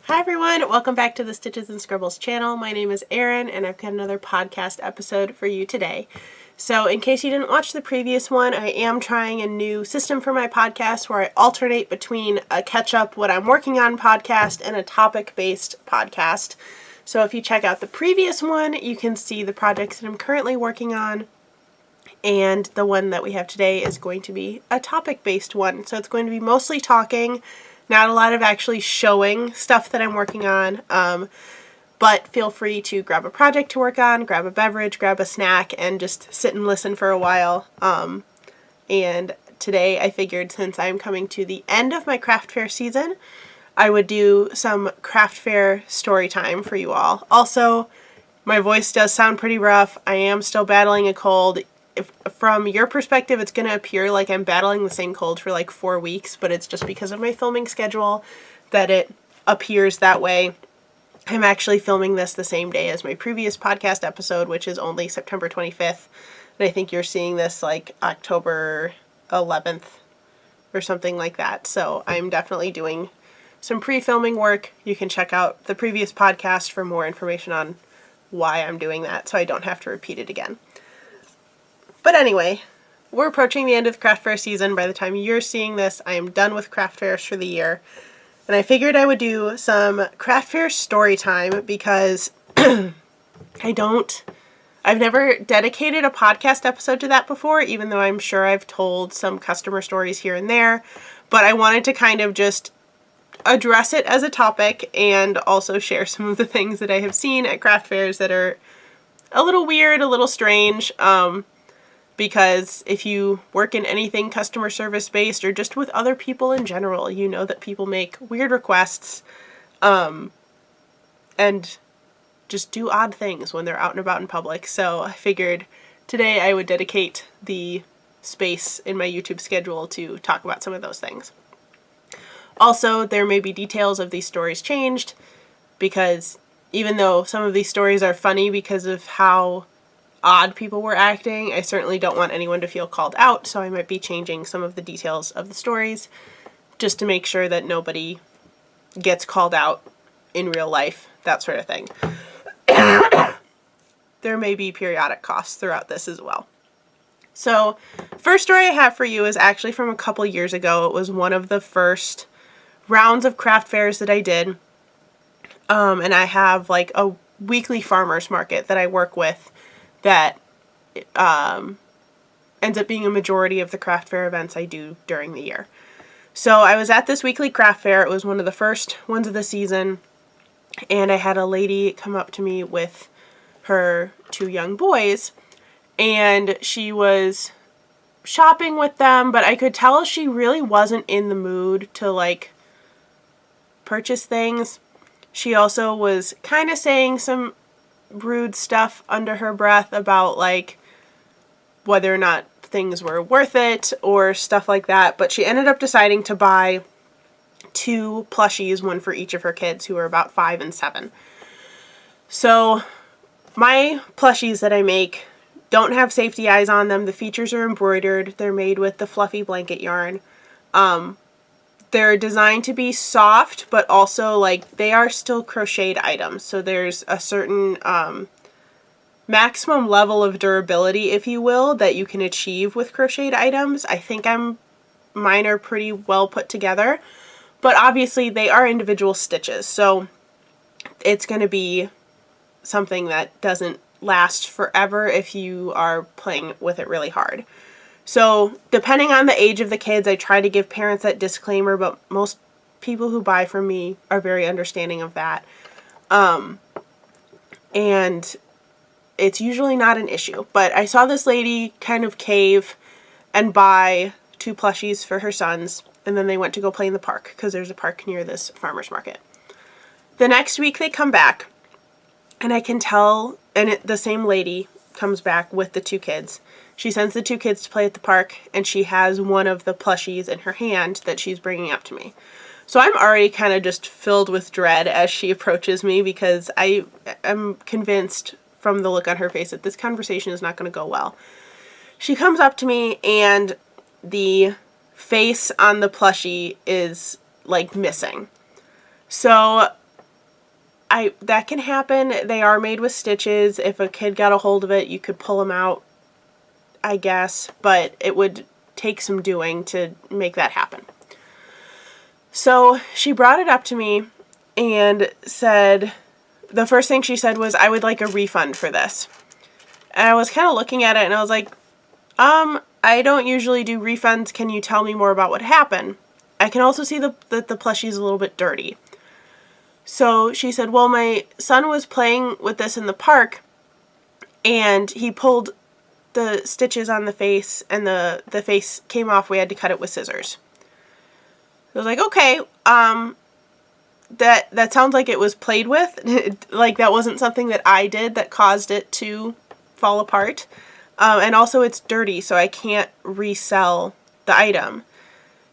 Hi everyone, welcome back to the Stitches and Scribbles channel. My name is Erin and I've got another podcast episode for you today. So in case you didn't watch the previous one, I am trying a new system for my podcast where I alternate between a catch up what I'm working on podcast and a topic based podcast. So if you check out the previous one, you can see the projects that I'm currently working on. And the one that we have today is going to be a topic based one. So it's going to be mostly talking. Not a lot of actually showing stuff that I'm working on, but feel free to grab a project to work on, grab a beverage, grab a snack, and just sit and listen for a while. And today I figured since I'm coming to the end of my craft fair season, I would do some craft fair story time for you all. Also, my voice does sound pretty rough. I am still battling a cold. If, from your perspective, it's going to appear like I'm battling the same cold for like 4 weeks, but it's just because of my filming schedule that it appears that way. I'm actually filming this the same day as my previous podcast episode, which is only September 25th. And I think you're seeing this like October 11th or something like that. So I'm definitely doing some pre-filming work. You can check out the previous podcast for more information on why I'm doing that so I don't have to repeat it again. But anyway, we're approaching the end of the craft fair season. By the time you're seeing this, I am done with craft fairs for the year. And I figured I would do some craft fair story time because I've never dedicated a podcast episode to that before, even though I'm sure I've told some customer stories here and there. But I wanted to kind of just address it as a topic and also share some of the things that I have seen at craft fairs that are a little weird, a little strange. Because if you work in anything customer service based or just with other people in general, you know that people make weird requests and just do odd things when they're out and about in public. So I figured today I would dedicate the space in my YouTube schedule to talk about some of those things. Also, there may be details of these stories changed because even though some of these stories are funny because of how odd people were acting, I certainly don't want anyone to feel called out, so I might be changing some of the details of the stories just to make sure that nobody gets called out in real life, that sort of thing. There may be periodic coughs throughout this as well. So, first story I have for you is actually from a couple years ago. It was one of the first rounds of craft fairs that I did, and I have like a weekly farmers market that I work with that ends up being a majority of the craft fair events I do during the year. So I was at this weekly craft fair. It was one of the first ones of the season, and I had a lady come up to me with her 2 young boys, and she was shopping with them, but I could tell she really wasn't in the mood to like purchase things. She also was kind of saying some rude stuff under her breath about like whether or not things were worth it or stuff like that, but she ended up deciding to buy 2 plushies, one for each of her kids who are about 5 and 7. So my plushies that I make don't have safety eyes on them. The features are embroidered. They're made with the fluffy blanket yarn. They're designed to be soft, but also, like, they are still crocheted items. So there's a certain maximum level of durability, if you will, that you can achieve with crocheted items. I think mine are pretty well put together. But obviously, they are individual stitches. So it's going to be something that doesn't last forever if you are playing with it really hard. So, depending on the age of the kids, I try to give parents that disclaimer, but most people who buy from me are very understanding of that. And it's usually not an issue. But I saw this lady kind of cave and buy 2 plushies for her sons, and then they went to go play in the park, because there's a park near this farmer's market. The next week they come back, and I can tell, and the same lady comes back with the 2 kids. She sends the 2 kids to play at the park, and she has one of the plushies in her hand that she's bringing up to me. So I'm already kind of just filled with dread as she approaches me because I am convinced from the look on her face that this conversation is not going to go well. She comes up to me, and the face on the plushie is, like, missing. So that can happen. They are made with stitches. If a kid got a hold of it, you could pull them out, I guess, but it would take some doing to make that happen. So she brought it up to me and said, the first thing she said was, I would like a refund for this. And I was kind of looking at it and I was like, I don't usually do refunds. Can you tell me more about what happened? I can also see that the plushie is a little bit dirty. So she said, well, my son was playing with this in the park and he pulled the stitches on the face and the face came off. We had to cut it with scissors. I was like, okay, that sounds like it was played with. Like that wasn't something that I did that caused it to fall apart. And also it's dirty, so I can't resell the item.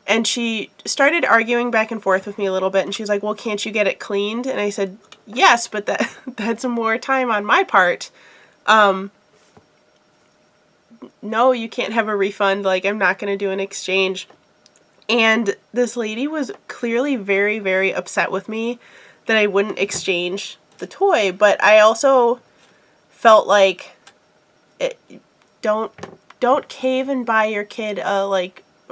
And she started arguing back and forth with me a little bit, and she's like, well, can't you get it cleaned? And I said, yes, but that's more time on my part. No, you can't have a refund. Like, I'm not going to do an exchange. And this lady was clearly very, very upset with me that I wouldn't exchange the toy. But I also felt like, don't cave and buy your kid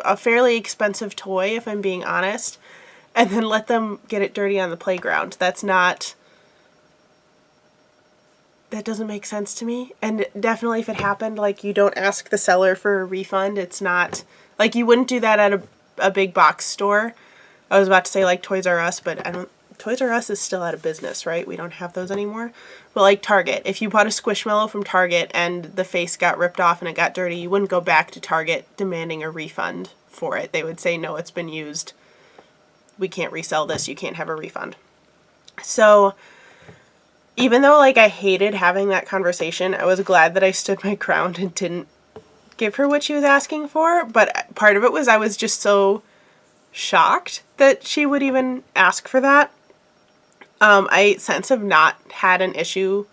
a fairly expensive toy, if I'm being honest, and then let them get it dirty on the playground. That doesn't make sense to me. And definitely if it happened, like, you don't ask the seller for a refund. It's not, like, you wouldn't do that at a big box store. I was about to say, like, Toys R Us, but Toys R Us is still out of business, right? We don't have those anymore. But like Target, if you bought a Squishmallow from Target and the face got ripped off and it got dirty, you wouldn't go back to Target demanding a refund for it. They would say, no, it's been used. We can't resell this. You can't have a refund. So even though, like, I hated having that conversation, I was glad that I stood my ground and didn't give her what she was asking for. But part of it was I was just so shocked that she would even ask for that. I since have not had an issue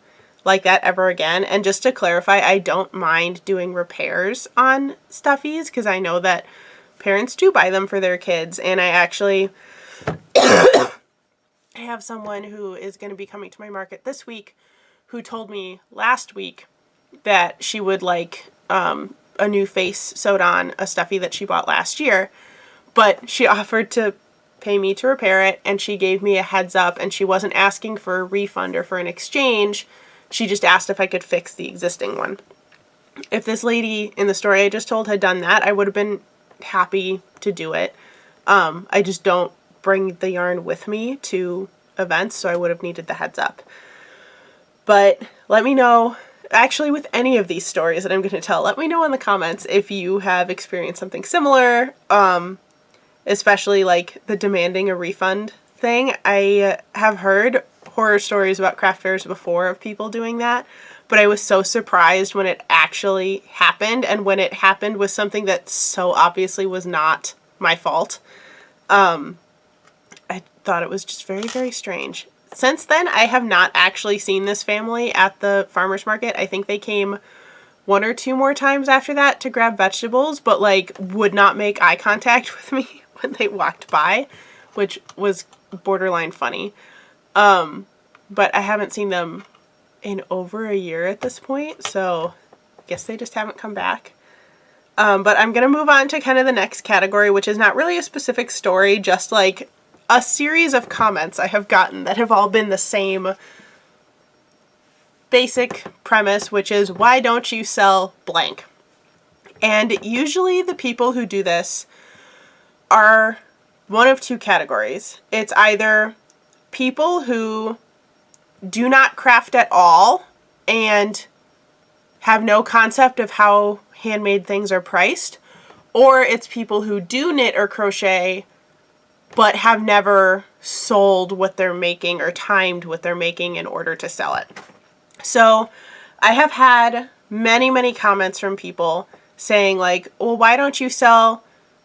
like that ever again. And just to clarify, I don't mind doing repairs on stuffies because I know that parents do buy them for their kids. And I actually I have someone who is going to be coming to my market this week who told me last week that she would like a new face sewed on a stuffy that she bought last year. But she offered to pay me to repair it, and she gave me a heads up, and she wasn't asking for a refund or for an exchange. She just asked if I could fix the existing one. If this lady in the story I just told had done that, I would have been happy to do it. I just don't bring the yarn with me to events, so I would have needed the heads up. But let me know, actually with any of these stories that I'm going to tell, let me know in the comments if you have experienced something similar, especially like the demanding a refund thing. I have heard horror stories about craft fairs before of people doing that, but I was so surprised when it actually happened, and when it happened with something that so obviously was not my fault. I thought it was just very, very strange. Since then, I have not actually seen this family at the farmer's market. I think they came one or two more times after that to grab vegetables, but like would not make eye contact with me when they walked by, which was borderline funny. But I haven't seen them in over a year at this point, so I guess they just haven't come back. But I'm going to move on to kind of the next category, which is not really a specific story, just like a series of comments I have gotten that have all been the same basic premise, which is, why don't you sell blank? And usually the people who do this are one of two categories. It's either people who do not craft at all and have no concept of how handmade things are priced, or it's people who do knit or crochet but have never sold what they're making or timed what they're making in order to sell it. So I have had many, many comments from people saying like, well, why don't you sell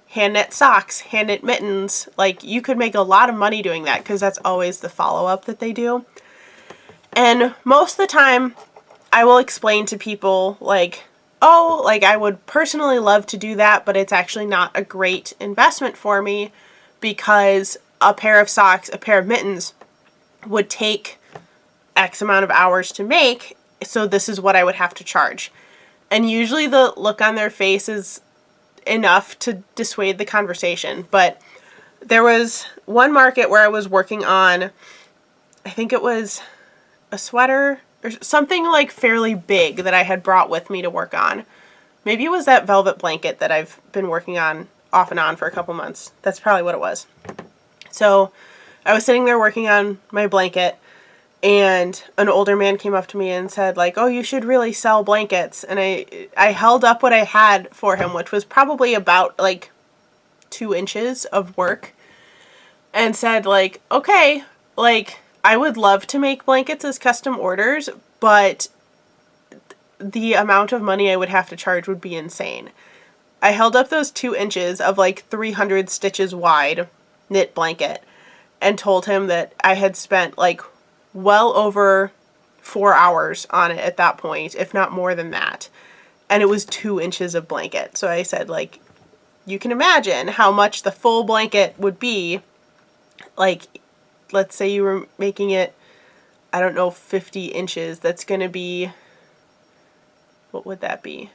hand knit socks, hand knit mittens? Like, you could make a lot of money doing that, because that's always the follow-up that they do. And most of the time I will explain to people like, oh, like I would personally love to do that, but it's actually not a great investment for me, because a pair of socks, a pair of mittens would take X amount of hours to make, so this is what I would have to charge. And usually the look on their face is enough to dissuade the conversation. But there was one market where I was working on, I think it was a sweater or something like fairly big that I had brought with me to work on. Maybe it was that velvet blanket that I've been working on off and on for a couple months. That's probably what it was. So I was sitting there working on my blanket, and an older man came up to me and said, like, oh, you should really sell blankets. And I held up what I had for him, which was probably about like 2 inches of work, and said, like, okay, like, I would love to make blankets as custom orders, but the amount of money I would have to charge would be insane. I held up those 2 inches of like 300 stitches wide knit blanket and told him that I had spent like well over 4 hours on it at that point, if not more than that. And it was 2 inches of blanket. So I said, like, you can imagine how much the full blanket would be. Like, let's say you were making it, I don't know, 50 inches. That's going to be, what would that be?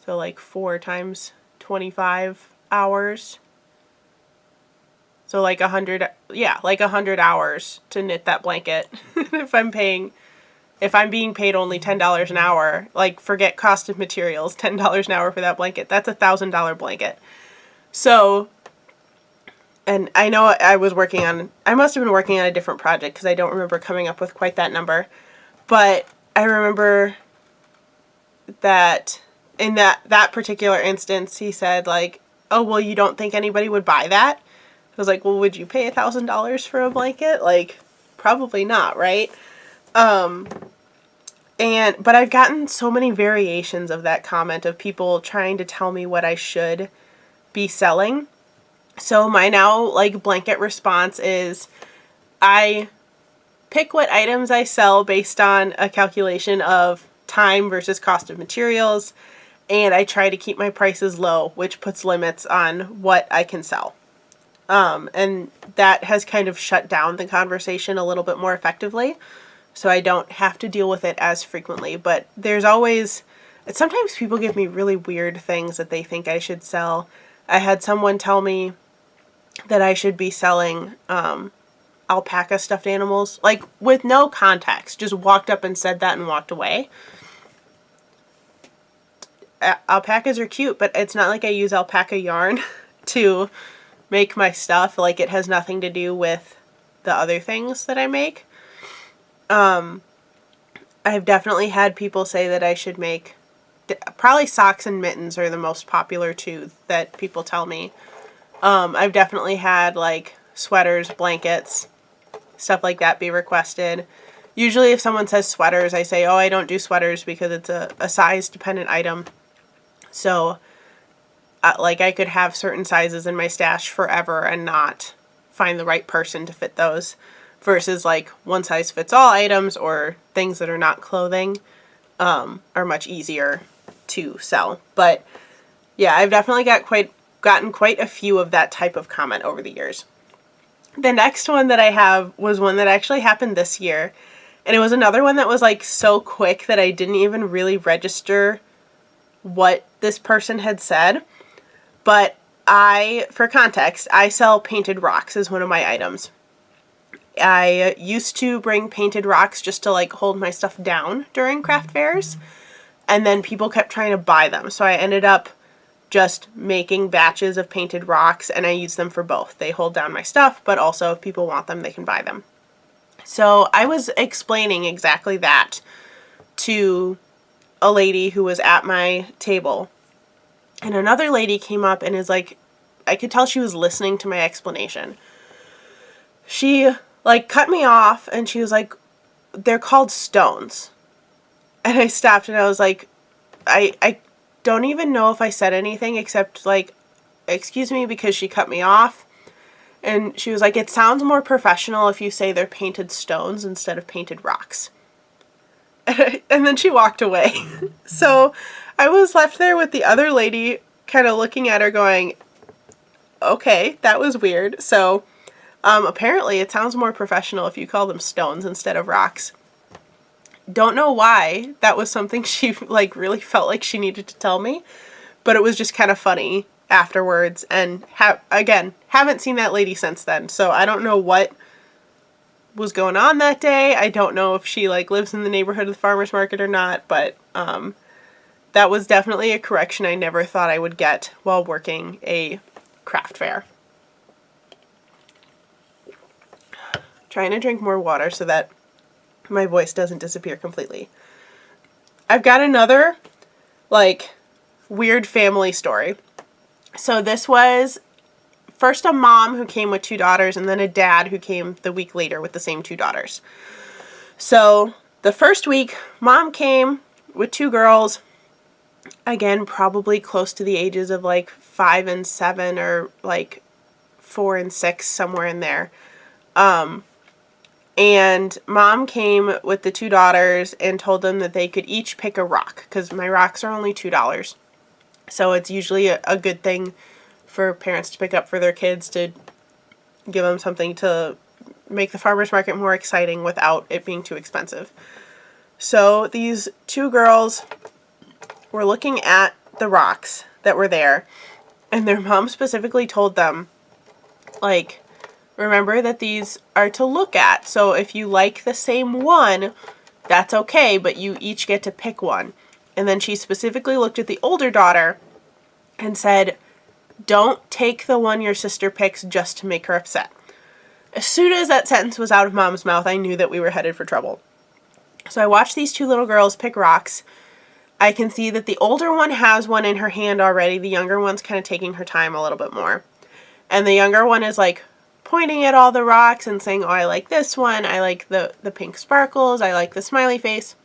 So like 4 times 25 hours. So like 100, yeah, like 100 hours to knit that blanket. If I'm being paid only $10 an hour, like, forget cost of materials, $10 an hour for that blanket, that's $1,000 blanket. So, and I know I must have been working on a different project because I don't remember coming up with quite that number. But I remember that in that particular instance, he said, like, oh, well, you don't think anybody would buy that? I was like, well, would you pay $1,000 for a blanket? Like, probably not, right? But I've gotten so many variations of that comment of people trying to tell me what I should be selling. So my now, like, blanket response is I pick what items I sell based on a calculation of time versus cost of materials, and I try to keep my prices low, which puts limits on what I can sell. And that has kind of shut down the conversation a little bit more effectively, so I don't have to deal with it as frequently. But there's always, sometimes people give me really weird things that they think I should sell. I had someone tell me that I should be selling alpaca stuffed animals, like, with no context, just walked up and said that and walked away. Alpacas are cute, but it's not like I use alpaca yarn to make my stuff. Like, it has nothing to do with the other things that I make. I've definitely had people say that I should make, probably socks and mittens are the most popular two that people tell me. I've definitely had, like, sweaters, blankets, stuff like that be requested. Usually if someone says sweaters, I say, oh, I don't do sweaters because it's a size dependent item. So, like, I could have certain sizes in my stash forever and not find the right person to fit those, versus, like, one size fits all items or things that are not clothing are much easier to sell. But yeah, I've definitely gotten quite a few of that type of comment over the years. The next one that I have was one that actually happened this year, and it was another one that was, like, so quick that I didn't even really register what this person had said. But for context, I sell painted rocks as one of my items. I used to bring painted rocks just to, like, hold my stuff down during craft fairs, and then people kept trying to buy them. So I ended up just making batches of painted rocks, and I use them for both. They hold down my stuff, but also if people want them, they can buy them. So I was explaining exactly that to a lady who was at my table, and another lady came up and is like, I could tell she was listening to my explanation. She, like, cut me off, and she was like, they're called stones. And I stopped and I was like, I don't even know if I said anything except, like, excuse me, because she cut me off. And she was like, it sounds more professional if you say they're painted stones instead of painted rocks. And then she walked away. So I was left there with the other lady kind of looking at her going, okay, that was weird. So Apparently it sounds more professional if you call them stones instead of rocks. Don't know why that was something she like really felt like she needed to tell me, but it was just kind of funny afterwards. And again, haven't seen that lady since then, so I don't know what was going on that day. I don't know if she like lives in the neighborhood of the farmer's market or not, but that was definitely a correction I never thought I would get while working a craft fair. Trying to drink more water so that my voice doesn't disappear completely. I've got another, like, weird family story. So this was first a mom who came with 2 daughters and then a dad who came the week later with the same 2 daughters. So the first week, mom came with 2 girls, again, probably close to the ages of like 5 and 7 or like 4 and 6, somewhere in there. And mom came with the 2 daughters and told them that they could each pick a rock, because my rocks are only $2. So it's usually a good thing for parents to pick up for their kids to give them something to make the farmer's market more exciting without it being too expensive. So these 2 girls were looking at the rocks that were there, and their mom specifically told them, like, remember that these are to look at, so if you like the same one, that's okay, but you each get to pick one. And then she specifically looked at the older daughter and said, don't take the one your sister picks just to make her upset. As soon as that sentence was out of mom's mouth, I knew that we were headed for trouble. So I watched these 2 little girls pick rocks. I can see that the older one has one in her hand already. The younger one's kind of taking her time a little bit more. And the younger one is like pointing at all the rocks and saying, oh, I like this one. I like the pink sparkles. I like the smiley face.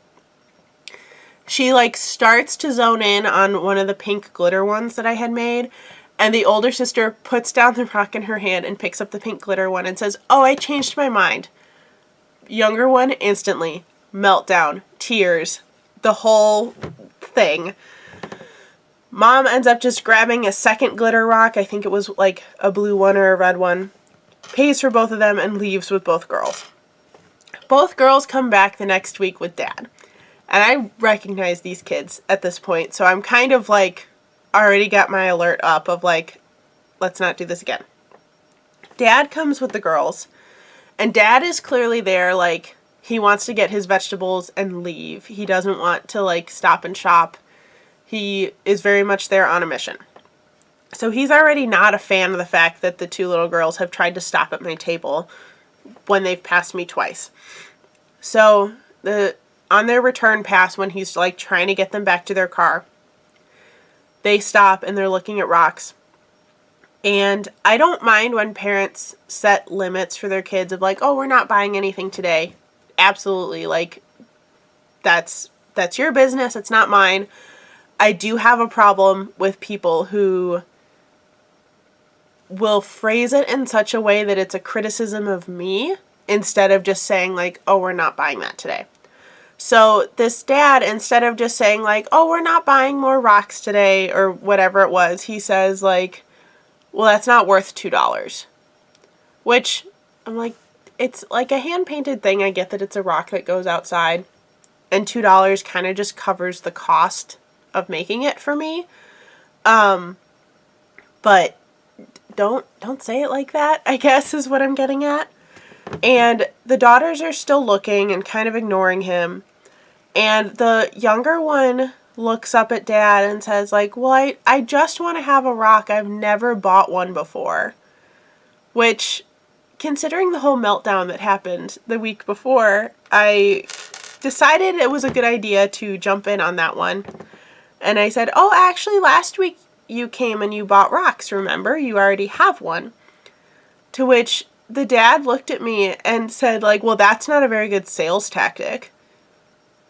She like starts to zone in on one of the pink glitter ones that I had made. And the older sister puts down the rock in her hand and picks up the pink glitter one and says, oh, I changed my mind. Younger one, instantly, meltdown, tears, the whole thing. Mom ends up just grabbing a second glitter rock. I think it was like a blue one or a red one. Pays for both of them and leaves with both girls. Both girls come back the next week with dad. And I recognize these kids at this point, so I'm kind of like already got my alert up of like, let's not do this again. Dad comes with the girls, and dad is clearly there like he wants to get his vegetables and leave. He doesn't want to like stop and shop. He is very much there on a mission. So he's already not a fan of the fact that the 2 little girls have tried to stop at my table when they've passed me twice. So on their return pass, when he's like trying to get them back to their car, they stop and they're looking at rocks. And I don't mind when parents set limits for their kids of like, oh, we're not buying anything today. Absolutely. Like, that's your business. It's not mine. I do have a problem with people who will phrase it in such a way that it's a criticism of me instead of just saying like, oh, we're not buying that today. So this dad, instead of just saying like, oh, we're not buying more rocks today or whatever it was, he says like, well, that's not worth $2. Which I'm like, it's like a hand-painted thing. I get that it's a rock that goes outside, and $2 kind of just covers the cost of making it for me. But don't say it like that, I guess, is what I'm getting at. And the daughters are still looking and kind of ignoring him. And the younger one looks up at dad and says like, well, I just want to have a rock. I've never bought one before. Which, considering the whole meltdown that happened the week before, I decided it was a good idea to jump in on that one. And I said, oh, actually, last week you came and you bought rocks, remember? You already have one. To which the dad looked at me and said, like, well, that's not a very good sales tactic.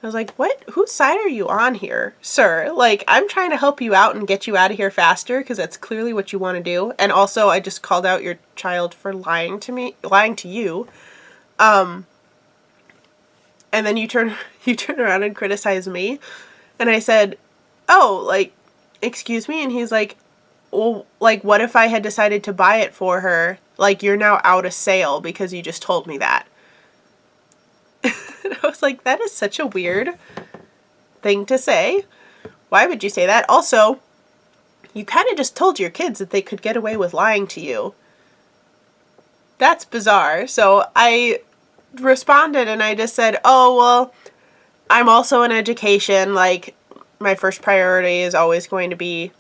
I was like, what? Whose side are you on here, sir? Like, I'm trying to help you out and get you out of here faster because that's clearly what you want to do. And also, I just called out your child for lying to you. And then you turn around and criticize me. And I said, oh, like, excuse me? And he's like, well, like, what if I had decided to buy it for her Like, you're now out of sale because you just told me that. And I was like, that is such a weird thing to say. Why would you say that? Also, you kind of just told your kids that they could get away with lying to you. That's bizarre. So I responded and I just said, oh, well, I'm also in education. Like, my first priority is always going to be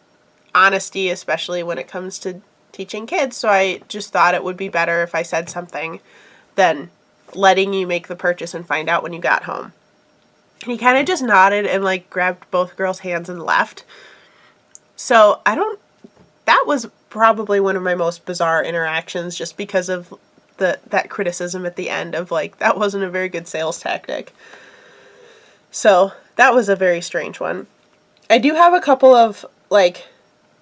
honesty, especially when it comes to teaching kids. So I just thought it would be better if I said something than letting you make the purchase and find out when you got home. And he kind of just nodded and like grabbed both girls' hands and left. So that was probably one of my most bizarre interactions, just because of that criticism at the end of like, that wasn't a very good sales tactic. So that was a very strange one. I do have a couple of like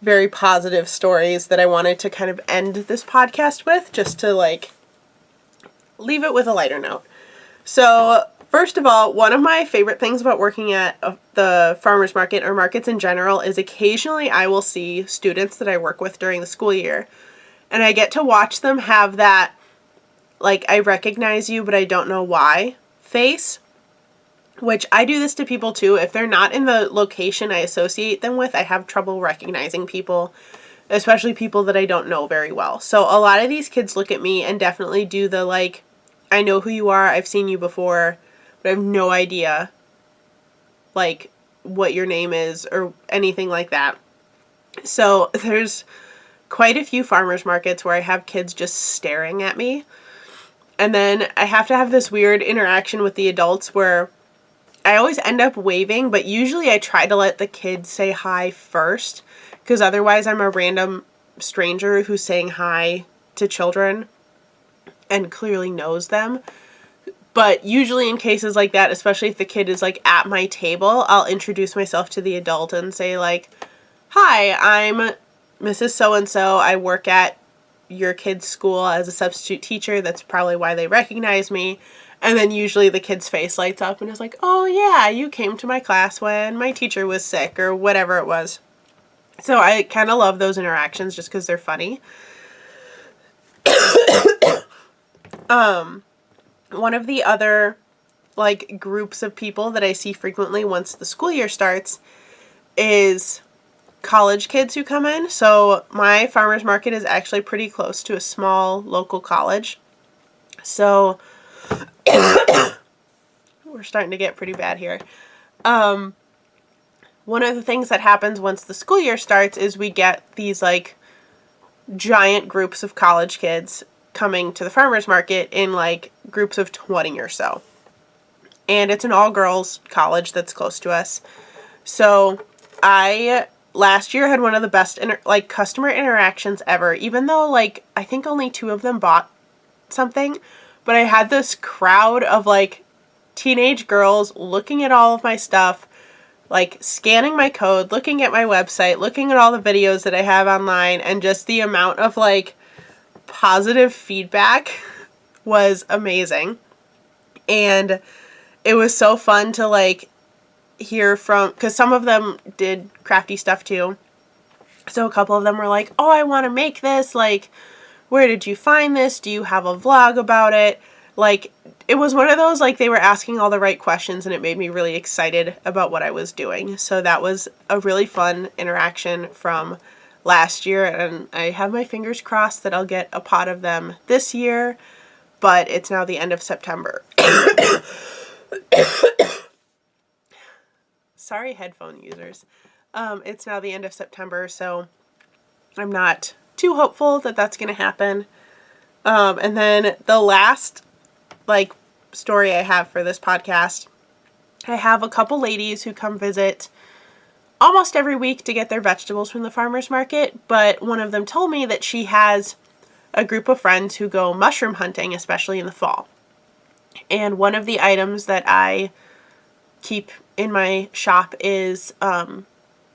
very positive stories that I wanted to kind of end this podcast with, just to like leave it with a lighter note. So first of all, one of my favorite things about working at the farmer's market or markets in general is occasionally I will see students that I work with during the school year, and I get to watch them have that, like, I recognize you, but I don't know why face, which I do this to people too. If they're not in the location I associate them with, I have trouble recognizing people, especially people that I don't know very well. So a lot of these kids look at me and definitely do the, like, I know who you are, I've seen you before, but I have no idea, like, what your name is or anything like that. So there's quite a few farmers markets where I have kids just staring at me. And then I have to have this weird interaction with the adults where I always end up waving, but usually I try to let the kids say hi first, because otherwise I'm a random stranger who's saying hi to children and clearly knows them. But usually in cases like that, especially if the kid is like at my table, I'll introduce myself to the adult and say like, hi, I'm Mrs. So-and-so. I work at your kid's school as a substitute teacher. That's probably why they recognize me. And then usually the kid's face lights up and is like, oh yeah, you came to my class when my teacher was sick or whatever it was. So I kind of love those interactions just because they're funny. One of the other like groups of people that I see frequently once the school year starts is college kids who come in. So my farmer's market is actually pretty close to a small local college. So we're starting to get pretty bad here. One of the things that happens once the school year starts is we get these like giant groups of college kids coming to the farmer's market in like groups of 20 or so. And it's an all-girls college that's close to us. So I last year had one of the best customer interactions ever, even though like I think only 2 of them bought something, but I had this crowd of like teenage girls looking at all of my stuff, like scanning my code, looking at my website, looking at all the videos that I have online, and just the amount of like positive feedback was amazing. And it was so fun to like hear from, because some of them did crafty stuff too. So a couple of them were like, oh, I want to make this. Like, where did you find this? Do you have a vlog about it? Like, it was one of those, like, they were asking all the right questions, and it made me really excited about what I was doing. So that was a really fun interaction from last year, and I have my fingers crossed that I'll get a pot of them this year, but it's now the end of September. Sorry, headphone users. It's now the end of September, so I'm not too hopeful that that's going to happen. And then the last like story I have for this podcast, I have a couple ladies who come visit almost every week to get their vegetables from the farmer's market, but one of them told me that she has a group of friends who go mushroom hunting, especially in the fall. And one of the items that I keep in my shop is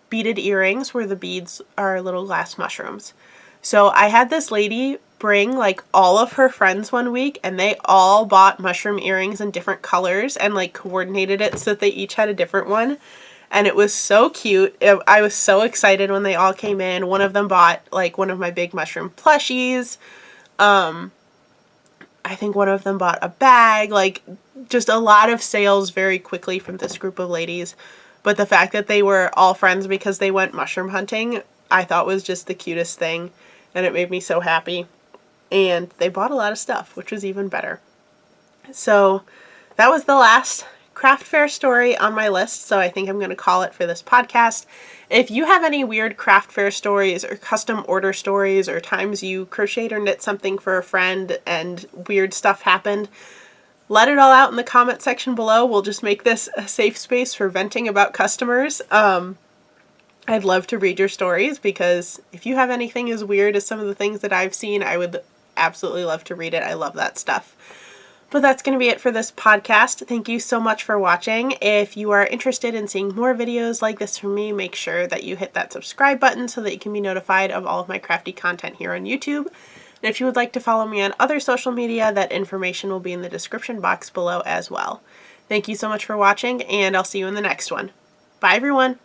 beaded earrings where the beads are little glass mushrooms. So I had this lady bring like all of her friends one week, and they all bought mushroom earrings in different colors and like coordinated it so that they each had a different one. And it was so cute. I was so excited when they all came in. One of them bought like one of my big mushroom plushies. I think one of them bought a bag, like just a lot of sales very quickly from this group of ladies. But the fact that they were all friends because they went mushroom hunting, I thought was just the cutest thing, and it made me so happy. And they bought a lot of stuff, which was even better. So that was the last craft fair story on my list, so I think I'm going to call it for this podcast. If you have any weird craft fair stories or custom order stories or times you crocheted or knit something for a friend and weird stuff happened, let it all out in the comment section below. We'll just make this a safe space for venting about customers. I'd love to read your stories, because if you have anything as weird as some of the things that I've seen, I would absolutely love to read it. I love that stuff. But that's going to be it for this podcast. Thank you so much for watching. If you are interested in seeing more videos like this from me, make sure that you hit that subscribe button so that you can be notified of all of my crafty content here on YouTube. And if you would like to follow me on other social media, that information will be in the description box below as well. Thank you so much for watching, and I'll see you in the next one. Bye, everyone.